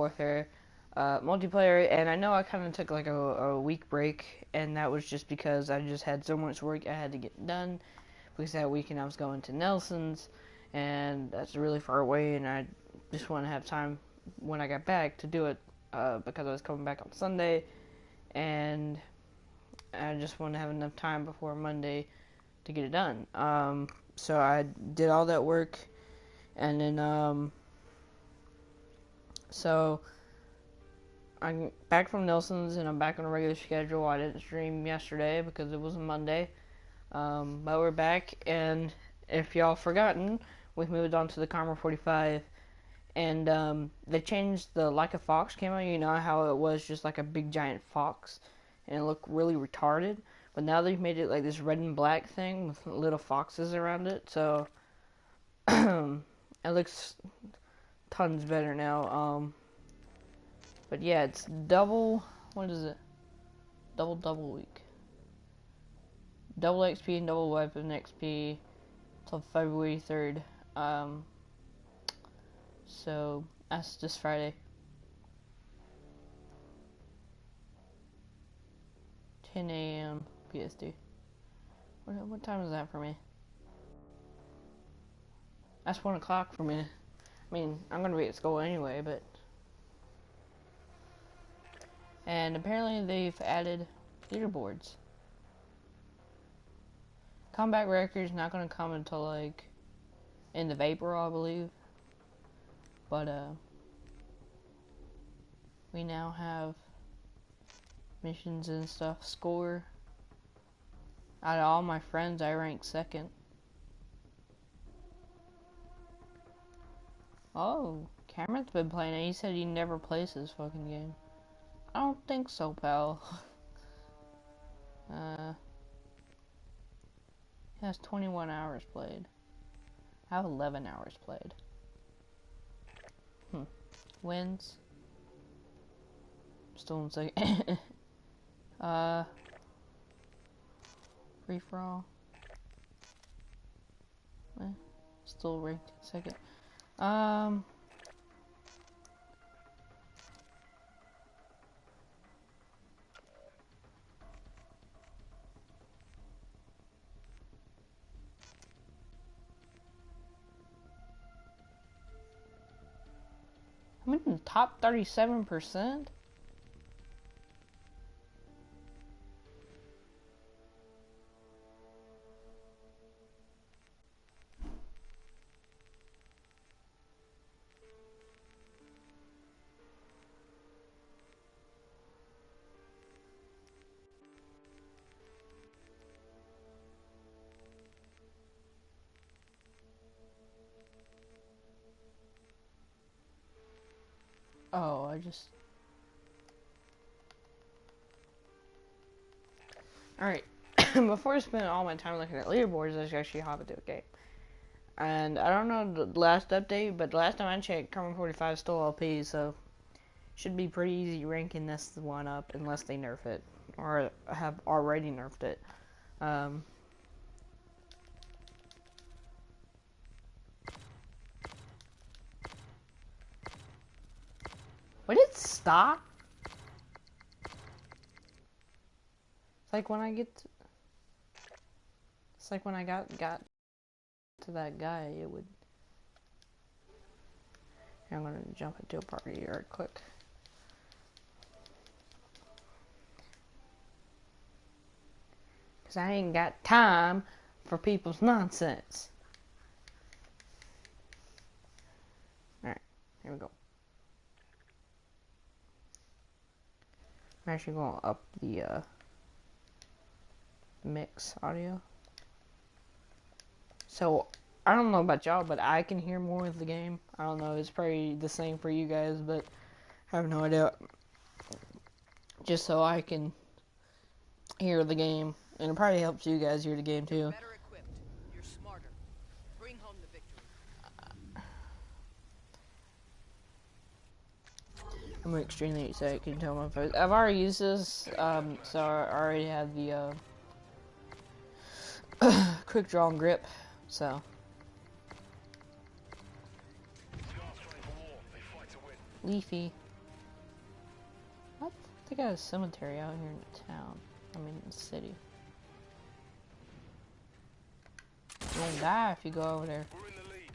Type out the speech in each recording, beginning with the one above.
Warfare multiplayer, and I know I kind of took like a week break, and that was just because I just had so much work I had to get done, because that weekend I was going to Nelson's, and that's really far away, and I just want to have time when I got back to do it, because I was coming back on Sunday, and I just want to have enough time before Monday to get it done. So I did all that work, and then so I'm back from Nelson's, and I'm back on a regular schedule. I didn't stream yesterday because it was a Monday, but we're back, and if y'all forgotten, we've moved on to the Karma 45, and they changed the Like a Fox camo. You know how it was just like a big giant fox, and it looked really retarded, but now they've made it like this red and black thing with little foxes around it, so it looks tons better now. But yeah, it's double, what is it? Double week. Double XP and double weapon XP till February 3rd. So that's this Friday. 10 a.m. PST. What time is that for me? That's 1 o'clock for me. I mean, I'm gonna be at school anyway, but... And apparently they've added leaderboards. Combat records not gonna come until like end of April, I believe. But we now have missions and stuff. Score. Out of all my friends, I rank second. Oh, Cameron's been playing it. He said he never plays this fucking game. I don't think so, pal. He has 21 hours played. I have 11 hours played. Wins. Still in second. Free for all. Still ranked in second. I'm in the top 37%. Oh, I just... Alright, before I spend all my time looking at leaderboards, let's actually hop into a game. And I don't know the last update, but the last time I checked, Karma 45 is still LP, so should be pretty easy ranking this one up, unless they nerf it, or have already nerfed it. Would it stop? It's like when I get to, it's like when I got to that guy, it would... Here, I'm gonna jump into a party real quick. Cause I ain't got time for people's nonsense. Alright, here we go. I'm actually gonna up the mix audio. So, I don't know about y'all, but I can hear more of the game. I don't know, it's probably the same for you guys, but I have no idea. Just so I can hear the game, and it probably helps you guys hear the game too. Better equipped. You're smarter. Bring home the victory. I'm extremely excited. Can you tell my face? I've already used this, so I already have the quick draw and grip. So Leafy. They got a cemetery out here in the town. I mean, in the city. You won't die if you go over there. We're in the lead.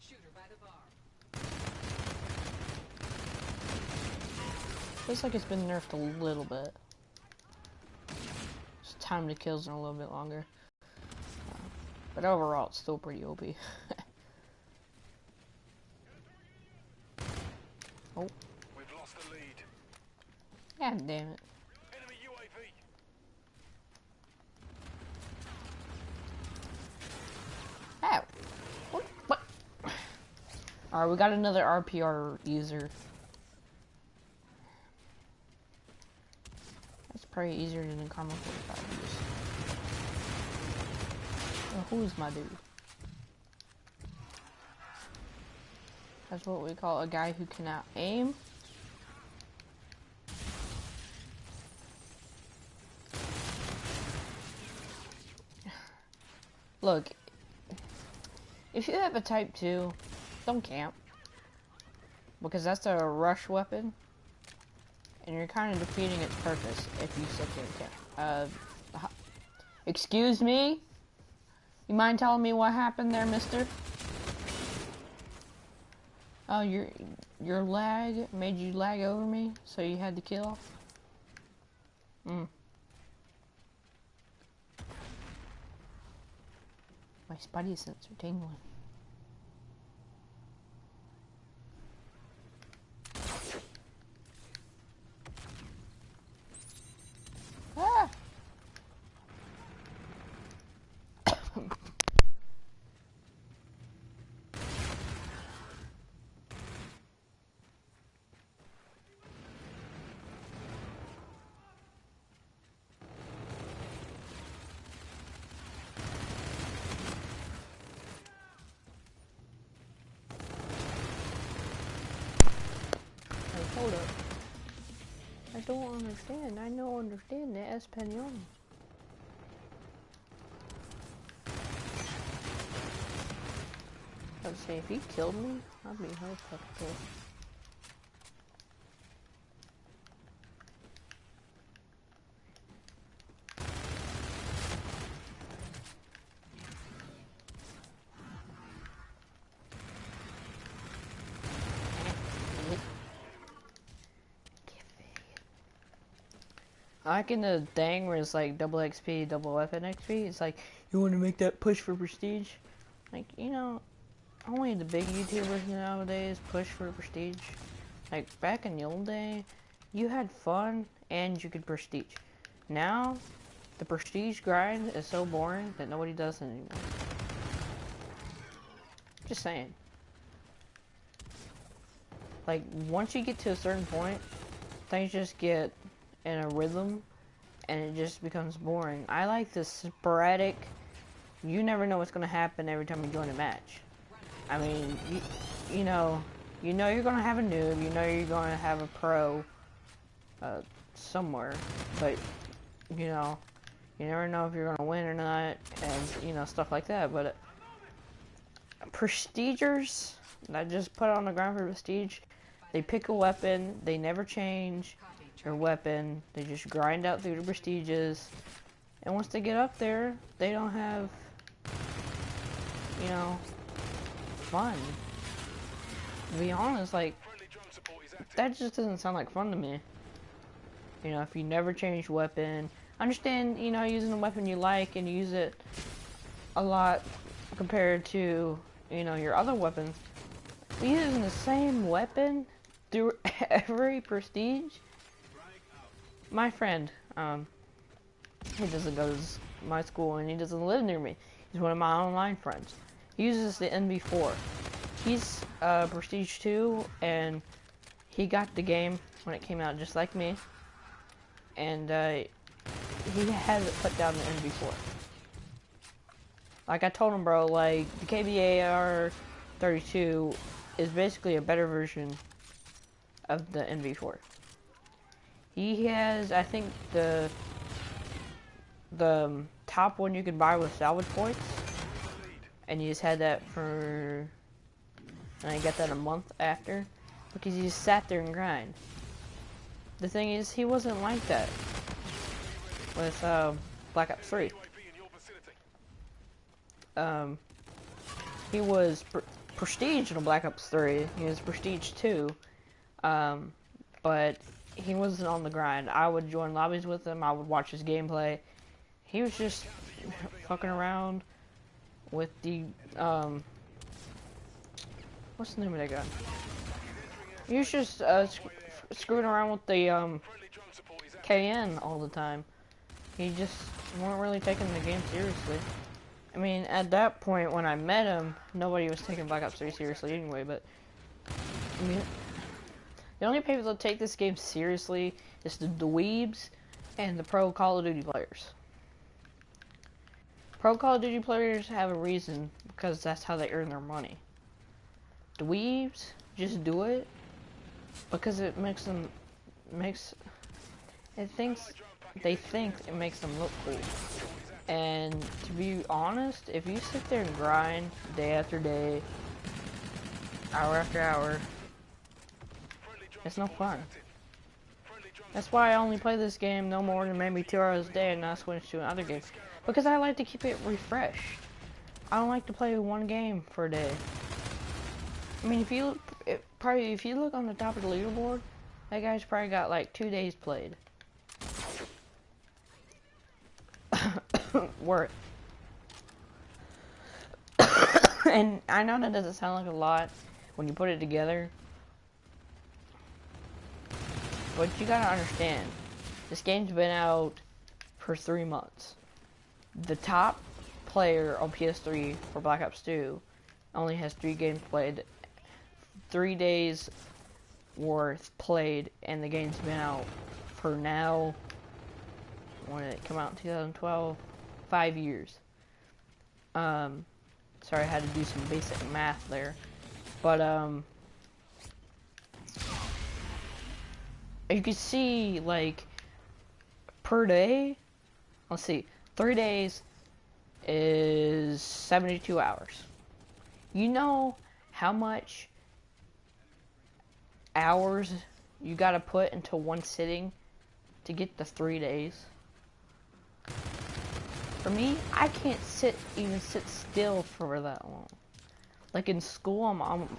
Shooter by the bar. Looks like it's been nerfed a little bit. Just time to kills in a little bit longer. But overall, it's still pretty OP. Oh. We've lost the lead. God damn it. Enemy UAV. Ow. What? Alright, we got another RPR user. That's probably easier than the Karma 45 use. Well, who's my dude? That's what we call a guy who cannot aim. Look, if you have a Type 2, don't camp. Because that's a rush weapon. And you're kind of defeating its purpose if you sit there and camp. Excuse me? You mind telling me what happened there, mister? Oh, your lag made you lag over me, so you had to kill? My spidey sense are tingling. Ah! Hold up. I don't understand. I don't understand the Espanol. I would say if he killed me, I'd be hard fucking pissed. I like in the thing where it's like double XP, double weapon XP, it's like, you want to make that push for prestige? Like, you know, only the big YouTubers nowadays push for prestige. Like, back in the old day, you had fun and you could prestige. Now, the prestige grind is so boring that nobody does it anymore. Just saying. Like, once you get to a certain point, things just get in a rhythm and it just becomes boring. I like the sporadic, you never know what's going to happen every time you join a match. I mean, you know you're going to have a noob, you know you're going to have a pro somewhere, but you know, you never know if you're going to win or not, and you know, stuff like that. But prestigers that just put on the ground for prestige, they pick a weapon, they never change their weapon, they just grind out through the prestiges, and once they get up there, they don't have, you know, fun. To be honest, like, that just doesn't sound like fun to me. You know, if you never change weapon, understand, you know, using a weapon you like and you use it a lot compared to, you know, your other weapons. But using the same weapon through every prestige. My friend, he doesn't go to my school and he doesn't live near me. He's one of my online friends. He uses the NB4. He's Prestige 2, and he got the game when it came out just like me. And he hasn't put down the NB4. Like I told him, bro, like the KBAR 32 is basically a better version of the NB4. He has, I think, the top one you could buy with salvage points, and you just had that for, and I got that a month after, because you just sat there and grind. The thing is, he wasn't like that with Black Ops 3. He was prestige in Black Ops 3. He was prestige 2, but he wasn't on the grind. I would join lobbies with him. I would watch his gameplay. He was just fucking around with the what's the name of that gun? He was just screwing around with the KN all the time. He just weren't really taking the game seriously. I mean, at that point when I met him, nobody was taking Black Ops 3 seriously anyway, but I mean, the only people that take this game seriously is the dweebs and the pro Call of Duty players. Pro Call of Duty players have a reason, because that's how they earn their money. Dweebs just do it because it makes them, they think it makes them look cool. And to be honest, if you sit there and grind day after day, hour after hour, it's no fun. That's why I only play this game no more than maybe 2 hours a day and not switch to another game. Because I like to keep it refreshed. I don't like to play one game for a day. I mean, if you look on the top of the leaderboard, that guy's probably got like 2 days played. Worth. And I know that doesn't sound like a lot when you put it together, but you gotta understand, this game's been out for 3 months. The top player on PS3 for Black Ops 2 only has 3 games played, 3 days worth played, and the game's been out for now, when did it come out, in 2012? 5 years. Sorry, I had to do some basic math there. But, you can see, like, per day, let's see, 3 days is 72 hours. You know how much hours you gotta put into one sitting to get the 3 days? For me, I can't even sit still for that long. Like in school,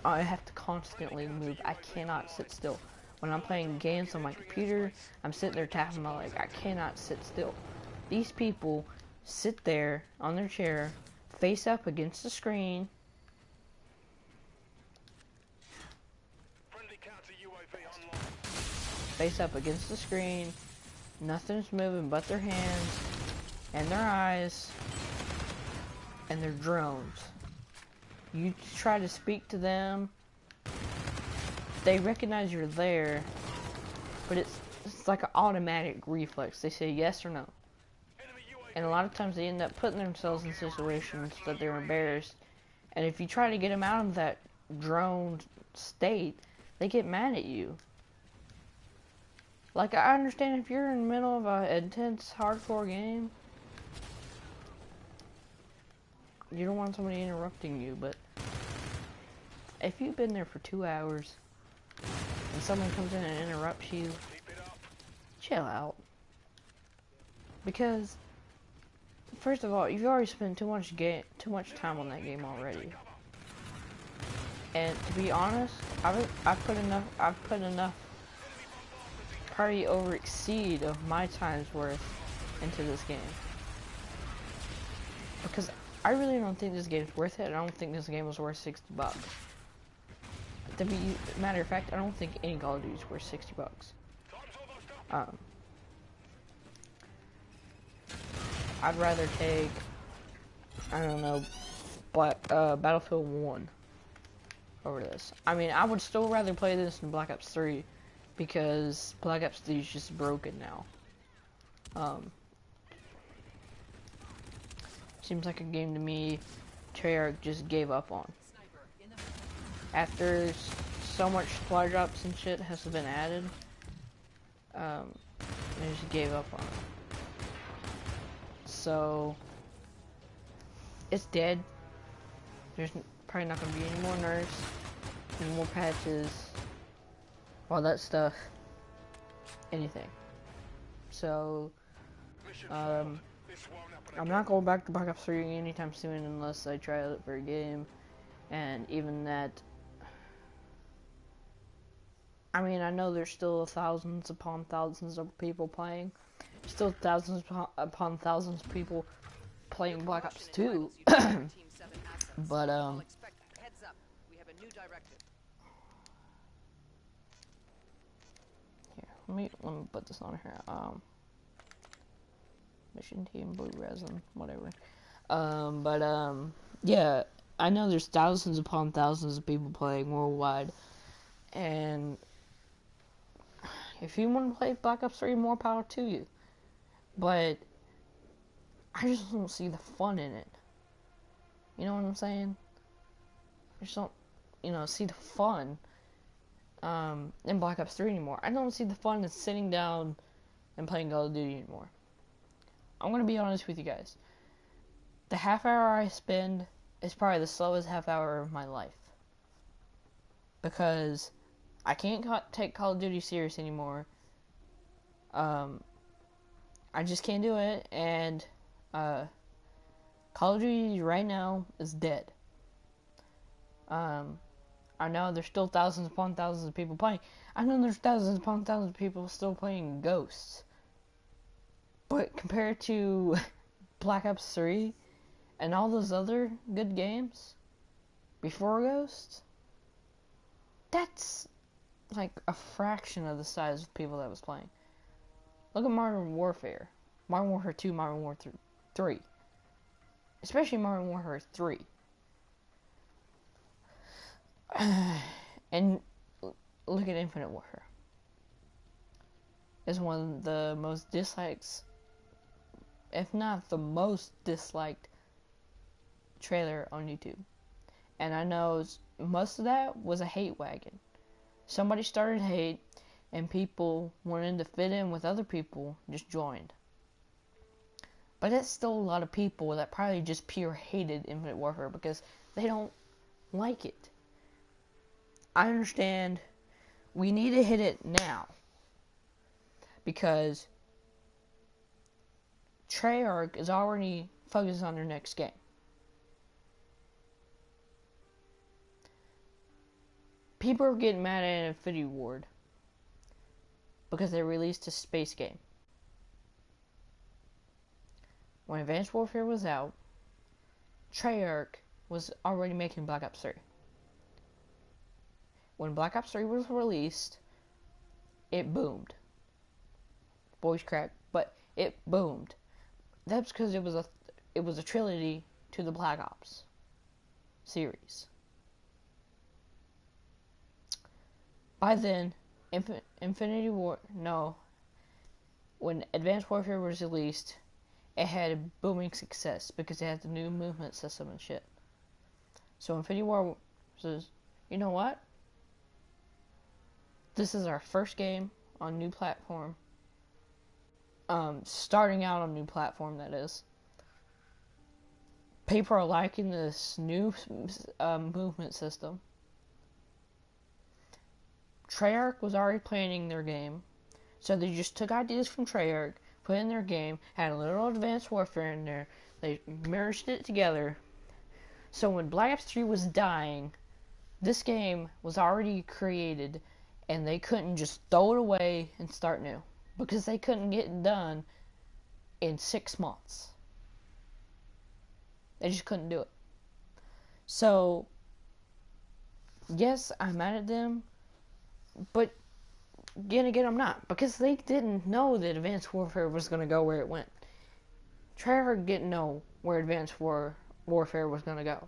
I have to constantly move. I cannot sit still. When I'm playing games on my computer, I'm sitting there tapping my leg. I cannot sit still. These people sit there on their chair, face up against the screen. Face up against the screen. Nothing's moving but their hands and their eyes and their drones. You try to speak to them, they recognize you're there, but it's like an automatic reflex. They say yes or no. And a lot of times they end up putting themselves in situations that they're embarrassed. And if you try to get them out of that drone state, they get mad at you. Like, I understand if you're in the middle of an intense, hardcore game, you don't want somebody interrupting you, but if you've been there for 2 hours and someone comes in and interrupts you, chill out. Because, first of all, you've already spent too much time on that game already. And to be honest, I've put enough, probably over exceed of my time's worth into this game. Because I really don't think this game's worth it. I don't think this game was worth $60. To be matter of fact, I don't think any Call of Duty is worth $60. I'd rather take, I don't know, Battlefield 1 over this. I mean, I would still rather play this than Black Ops 3 because Black Ops 3 is just broken now. Seems like a game to me Treyarch just gave up on. After so much supply drops and shit has been added, they just gave up on it. So it's dead. There's probably not gonna be any more nerfs, any more patches, all that stuff, anything. So Mission failed. This won't happen I'm again. not going back to Black Ops 3 anytime soon unless I try it for a game, and even that. I mean, I know there's still thousands upon thousands of people playing. Still thousands upon thousands of people playing Black Ops 2. But, Heads up. We have a new directive. here, let me put this on here. Mission Team, Blue Resin, whatever. Yeah, I know there's thousands upon thousands of people playing worldwide. And if you want to play Black Ops 3, more power to you. But I just don't see the fun in it. You know what I'm saying? I just don't, see the fun in Black Ops 3 anymore. I don't see the fun in sitting down and playing Call of Duty anymore. I'm going to be honest with you guys. The half hour I spend is probably the slowest half hour of my life. Because I can't take Call of Duty serious anymore. I just can't do it, and Call of Duty right now is dead. I know there's still thousands upon thousands of people playing. I know there's thousands upon thousands of people still playing Ghosts. But compared to Black Ops 3 and all those other good games before Ghosts, that's like a fraction of the size of people that was playing. Look at Modern Warfare. Modern Warfare 2, Modern Warfare 3. Especially Modern Warfare 3. And look at Infinite Warfare. It's one of the most disliked, if not the most disliked trailer on YouTube. And I know most of that was a hate wagon. Somebody started hate, and people wanting to fit in with other people just joined. But that's still a lot of people that probably just pure hated Infinite Warfare because they don't like it. I understand we need to hit it now because Treyarch is already focused on their next game. People are getting mad at Infinity Ward because they released a space game. When Advanced Warfare was out, Treyarch was already making Black Ops 3. When Black Ops 3 was released, it boomed. Voice crack, but it boomed. That's because it was a trilogy to the Black Ops series. By then, when Advanced Warfare was released, it had a booming success because it had the new movement system and shit. So Infinity War says, you know what? This is our first game on new platform. Starting out on new platform, that is. People are liking this new movement system. Treyarch was already planning their game, so they just took ideas from Treyarch, put it in their game, had a little Advanced Warfare in there, they merged it together. So when Black Ops 3 was dying, this game was already created, and they couldn't just throw it away and start new, because they couldn't get it done in 6 months. They just couldn't do it. So, yes, I'm mad at them, but again, I'm not, because they didn't know that Advanced Warfare was going to go where it went. Treyarch didn't know where Advanced Warfare was going to go.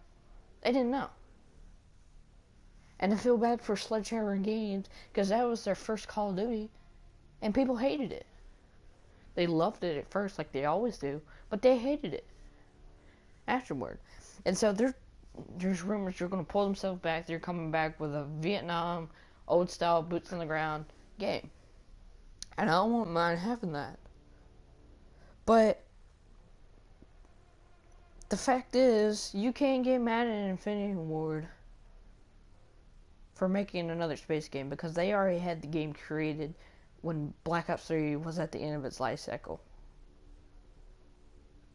They didn't know. And I feel bad for Sledgehammer Games, because that was their first Call of Duty, and people hated it. They loved it at first, like they always do, but they hated it afterward. And so there's rumors they're going to pull themselves back. They're coming back with a Vietnam, old-style, boots-on-the-ground game. And I don't mind having that. But the fact is, you can't get mad at Infinity Ward for making another space game because they already had the game created when Black Ops 3 was at the end of its life cycle.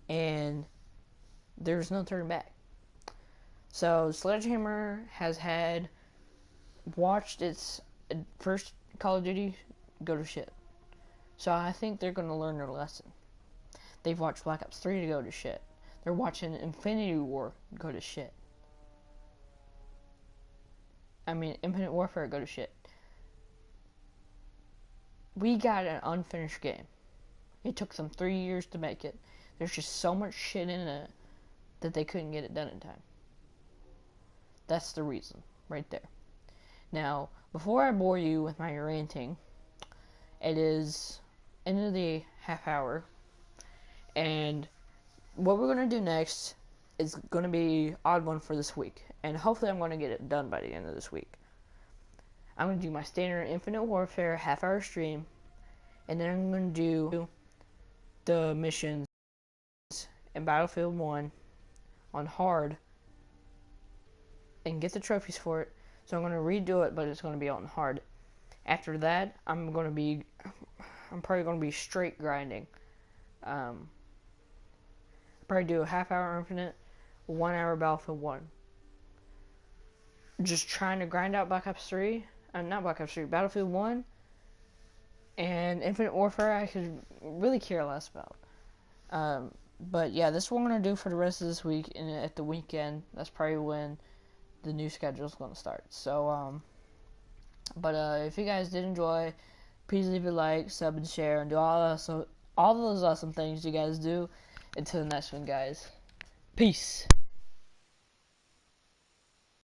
And there's no turning back. So Sledgehammer has watched its first Call of Duty go to shit. So I think they're going to learn their lesson. They've watched Black Ops 3 to go to shit. They're watching Infinity War go to shit. I mean, Infinite Warfare go to shit. We got an unfinished game. It took them 3 years to make it. There's just so much shit in it that they couldn't get it done in time. That's the reason, right there. Now, before I bore you with my ranting, it is end of the half hour, and what we're going to do next is going to be odd one for this week, and hopefully I'm going to get it done by the end of this week. I'm going to do my standard Infinite Warfare half-hour stream, and then I'm going to do the missions in Battlefield 1 on hard and get the trophies for it. So I'm going to redo it, but it's going to be on hard. After that, I'm probably going to be straight grinding. Probably do a half-hour Infinite, 1 hour Battlefield 1. Just trying to grind out Black Ops 3. Not Black Ops 3, Battlefield 1. And Infinite Warfare I could really care less about. But yeah, this is what I'm going to do for the rest of this week. And at the weekend, that's probably when the new schedule is going to start. So, if you guys did enjoy, please leave a like, sub, and share, and do all those awesome things you guys do. Until the next one, guys. Peace.